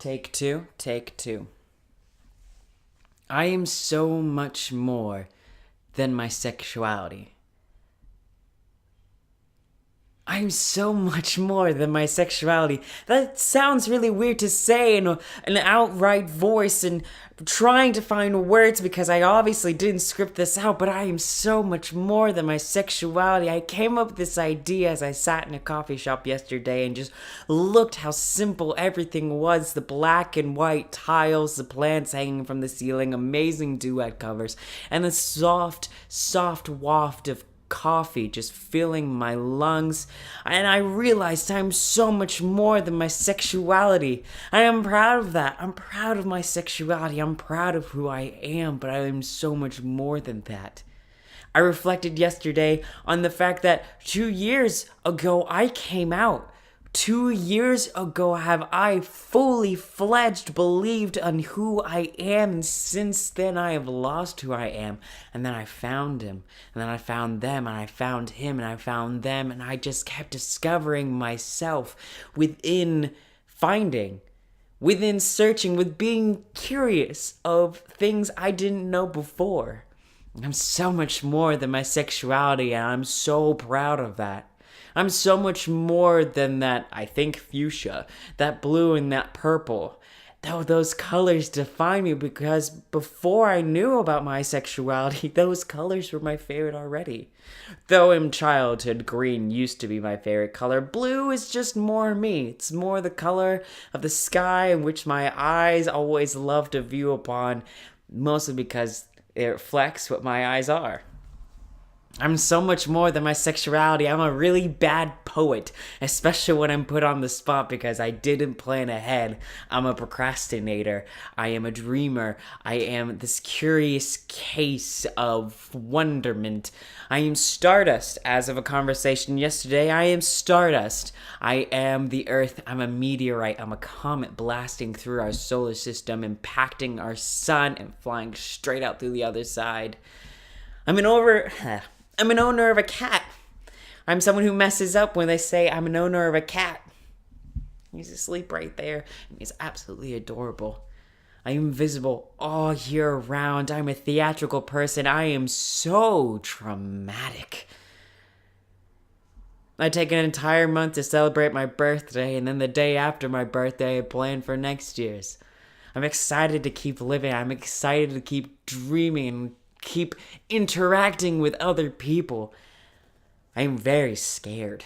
Take two, take two. I am so much more than my sexuality. I'm so much more than my sexuality. That sounds really weird to say in an outright voice and trying to find words because I obviously didn't script this out, but I am so much more than my sexuality. I came up with this idea as I sat in a coffee shop yesterday and just looked how simple everything was. The black and white tiles, the plants hanging from the ceiling, amazing duet covers, and the soft, soft waft of coffee just filling my lungs, and I realized I'm so much more than my sexuality. I am proud of that. I'm proud of my sexuality. I'm proud of who I am, but I am so much more than that. I reflected yesterday on the fact that 2 years ago I came out. 2 years ago have I fully fledged believed on who I am, and since then I have lost who I am. And then I found him, and then I found them, and I found him, and I found them, and I just kept discovering myself within finding, within searching, with being curious of things I didn't know before. I'm so much more than my sexuality, and I'm so proud of that. I'm so much more than that, I think, fuchsia, that blue and that purple. Those colors define me because before I knew about my sexuality, those colors were my favorite already. Though in childhood, green used to be my favorite color, blue is just more me. It's more the color of the sky in which my eyes always love to view upon, mostly because it reflects what my eyes are. I'm so much more than my sexuality. I'm a really bad poet, especially when I'm put on the spot because I didn't plan ahead. I'm a procrastinator. I am a dreamer. I am this curious case of wonderment. I am stardust. As of a conversation yesterday, I am stardust. I am the earth. I'm a meteorite. I'm a comet blasting through our solar system, impacting our sun and flying straight out through the other side. I'm an owner of a cat. I'm someone who messes up when they say I'm an owner of a cat. He's asleep right there, and he's absolutely adorable. I am visible all year round. I'm a theatrical person. I am so dramatic. I take an entire month to celebrate my birthday, and then the day after my birthday, I plan for next year's. I'm excited to keep living. I'm excited to keep dreaming and keep interacting with other people. I am very scared.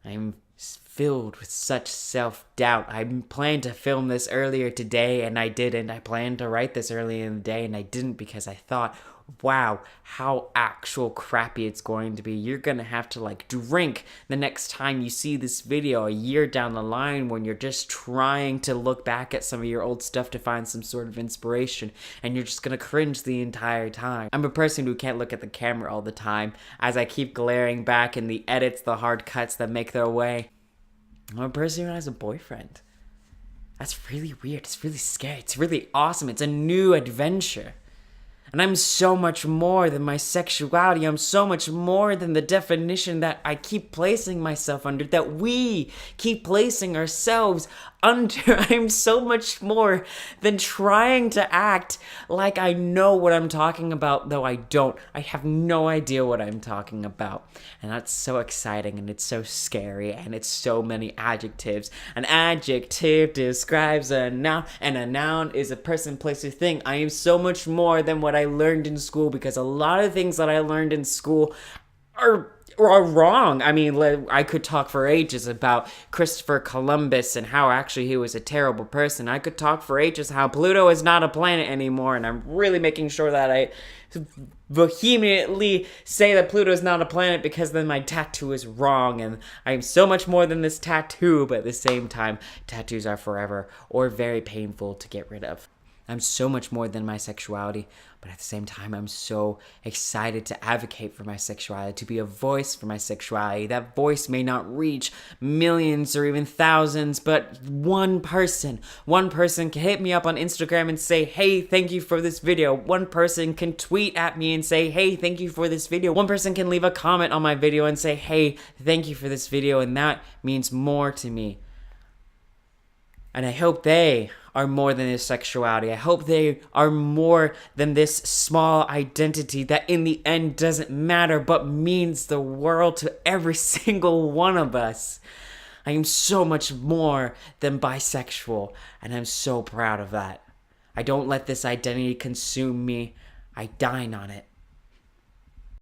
I am filled with such self-doubt. I planned to film this earlier today and I didn't. I planned to write this earlier in the day and I didn't because I thought, wow, how actual crappy it's going to be. You're gonna have to drink the next time you see this video a year down the line when you're just trying to look back at some of your old stuff to find some sort of inspiration, and you're just gonna cringe the entire time. I'm a person who can't look at the camera all the time as I keep glaring back in the edits, the hard cuts that make their way. I'm a person who has a boyfriend. That's really weird. It's really scary. It's really awesome. It's a new adventure. And I'm so much more than my sexuality. I'm so much more than the definition that I keep placing myself under, that we keep placing ourselves under. I'm so much more than trying to act like I know what I'm talking about, though I don't. I have no idea what I'm talking about. And that's so exciting, and it's so scary, and it's so many adjectives. An adjective describes a noun, and a noun is a person, place, or thing. I am so much more than what I learned in school, because a lot of things that I learned in school are wrong. I mean, I could talk for ages about Christopher Columbus and how actually he was a terrible person. I could talk for ages how Pluto is not a planet anymore, and I'm really making sure that I vehemently say that Pluto is not a planet because then my tattoo is wrong, and I am so much more than this tattoo, but at the same time, tattoos are forever or very painful to get rid of. I'm so much more than my sexuality, but at the same time, I'm so excited to advocate for my sexuality, to be a voice for my sexuality. That voice may not reach millions or even thousands, but one person can hit me up on Instagram and say, hey, thank you for this video. One person can tweet at me and say, hey, thank you for this video. One person can leave a comment on my video and say, hey, thank you for this video, and that means more to me. And I hope they are more than their sexuality. I hope they are more than this small identity that in the end doesn't matter but means the world to every single one of us. I am so much more than bisexual, and I'm so proud of that. I don't let this identity consume me. I dine on it.